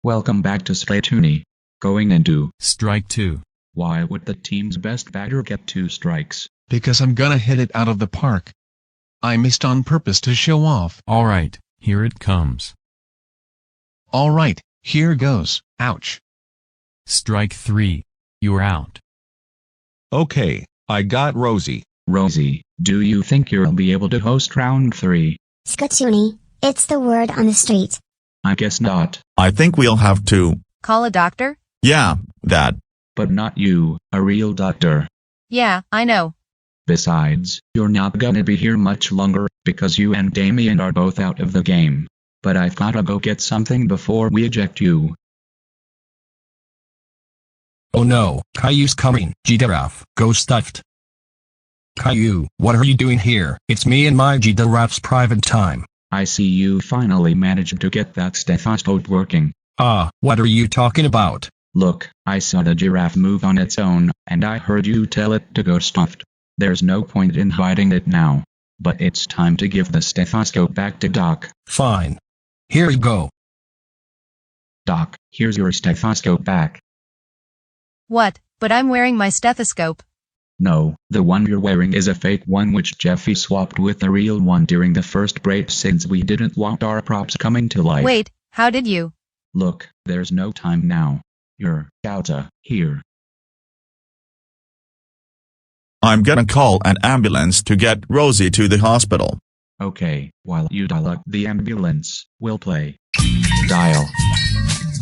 Welcome back to Skatoony. Going into Strike 2. Why would the team's best batter get 2 strikes? Because I'm gonna hit it out of the park. I missed on purpose to show off. Alright, here it comes. Alright, here goes. Ouch. Strike 3. You're out. Okay, I got Rosie. Rosie, do you think you'll be able to host round 3? Skatoony, it's the word on the street. I guess not. I think we'll have to. Call a doctor? Yeah, that. But not you, a real doctor. Yeah, I know. Besides, you're not gonna be here much longer, because you and Damien are both out of the game. But I've gotta go get something before we eject you. Oh no, Caillou's coming. Giraffe, go stuffed. Caillou, what are you doing here? It's me and my giraffe's private time. I see you finally managed to get that stethoscope working. What are you talking about? Look, I saw the giraffe move on its own, and I heard you tell it to go stuffed. There's no point in hiding it now. But it's time to give the stethoscope back to Doc. Fine. Here you go. Doc, here's your stethoscope back. What? But I'm wearing my stethoscope. No, the one you're wearing is a fake one which Jeffy swapped with the real one during the first break since we didn't want our props coming to life. Wait, how did you? Look, there's no time now. You're outta here. I'm gonna call an ambulance to get Rosie to the hospital. Okay, while you dial up the ambulance, we'll play. Dial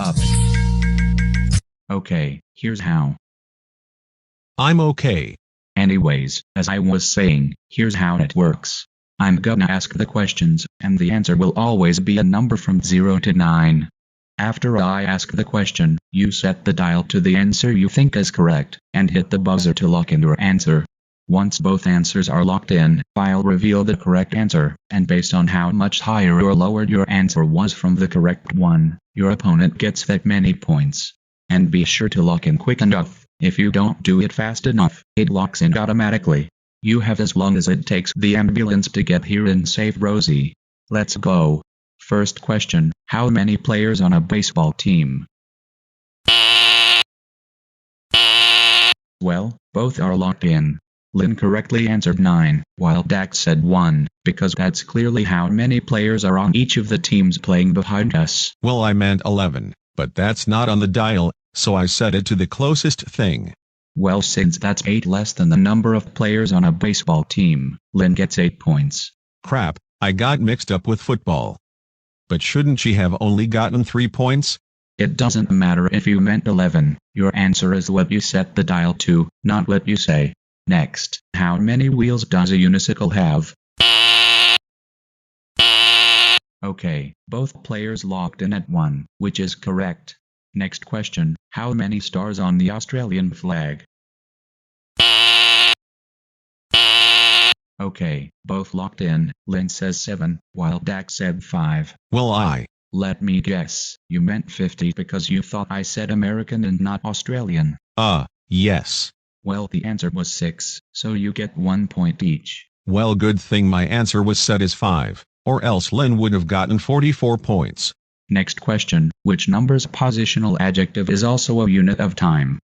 up. Okay, here's how. I'm okay. Anyways, as I was saying, here's how it works. I'm gonna ask the questions, and the answer will always be a number from 0 to 9. After I ask the question, you set the dial to the answer you think is correct, and hit the buzzer to lock in your answer. Once both answers are locked in, I'll reveal the correct answer, and based on how much higher or lower your answer was from the correct one, your opponent gets that many points. And be sure to lock in quick enough. If you don't do it fast enough, it locks in automatically. You have as long as it takes the ambulance to get here and save Rosie. Let's go. First question, how many players on a baseball team? Well, both are locked in. Lynn correctly answered 9, while Dax said 1, because that's clearly how many players are on each of the teams playing behind us. Well, I meant 11, but that's not on the dial, so I set it to the closest thing. Well, since that's 8 less than the number of players on a baseball team, Lynn gets 8 points. Crap, I got mixed up with football. But shouldn't she have only gotten 3 points? It doesn't matter if you meant 11, your answer is what you set the dial to, not what you say. Next, how many wheels does a unicycle have? Okay, both players locked in at 1, which is correct. Next question, how many stars on the Australian flag? Okay, both locked in. Lynn says 7, while Dax said 5. Well, Let me guess, you meant 50 because you thought I said American and not Australian. Yes. Well, the answer was 6, so you get 1 point each. Well, good thing my answer was set as 5, or else Lynn would have gotten 44 points. Next question, which number's positional adjective is also a unit of time?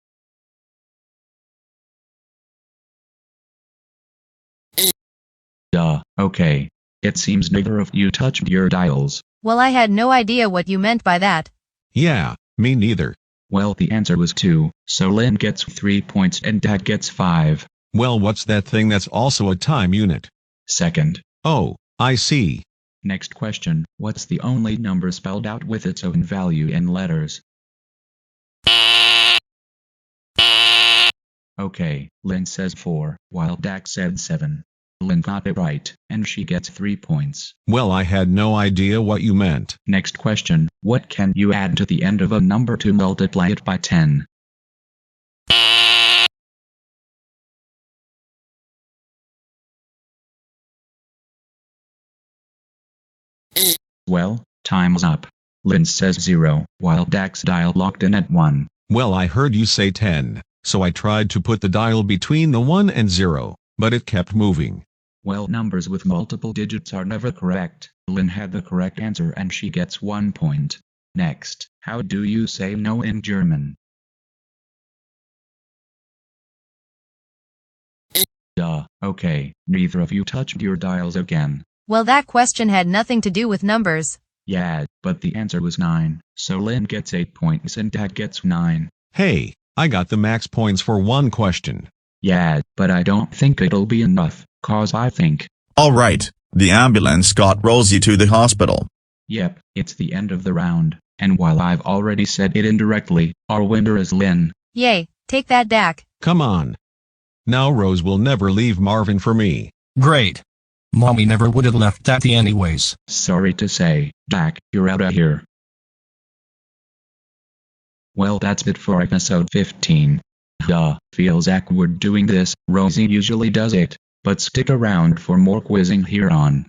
Duh, okay. It seems neither of you touched your dials. Well, I had no idea what you meant by that. Yeah, me neither. Well, the answer was 2, so Lynn gets 3 points and Dad gets 5. Well, what's that thing that's also a time unit? Second. Oh, I see. Next question, what's the only number spelled out with its own value in letters? Okay, Lynn says 4, while Dax said 7. Lynn got it right, and she gets 3 points. Well, I had no idea what you meant. Next question, what can you add to the end of a number to multiply it by 10? Well, time's up. Lynn says 0, while Dax dial locked in at 1. Well, I heard you say 10, so I tried to put the dial between the 1 and 0, but it kept moving. Well, numbers with multiple digits are never correct. Lynn had the correct answer and she gets 1 point. Next, how do you say no in German? Duh, okay, neither of you touched your dials again. Well, that question had nothing to do with numbers. Yeah, but the answer was 9, so Lynn gets 8 points and Dad gets 9. Hey, I got the max points for one question. Yeah, but I don't think it'll be enough, cause I think. Alright, the ambulance got Rosie to the hospital. Yep, it's the end of the round, and while I've already said it indirectly, our winner is Lynn. Yay, take that back. Come on. Now Rose will never leave Marvin for me. Great. Mommy never would have left Daddy anyways. Sorry to say, Dak, you're out of here. Well, that's it for episode 15. Feels awkward doing this, Rosie usually does it, but stick around for more quizzing here on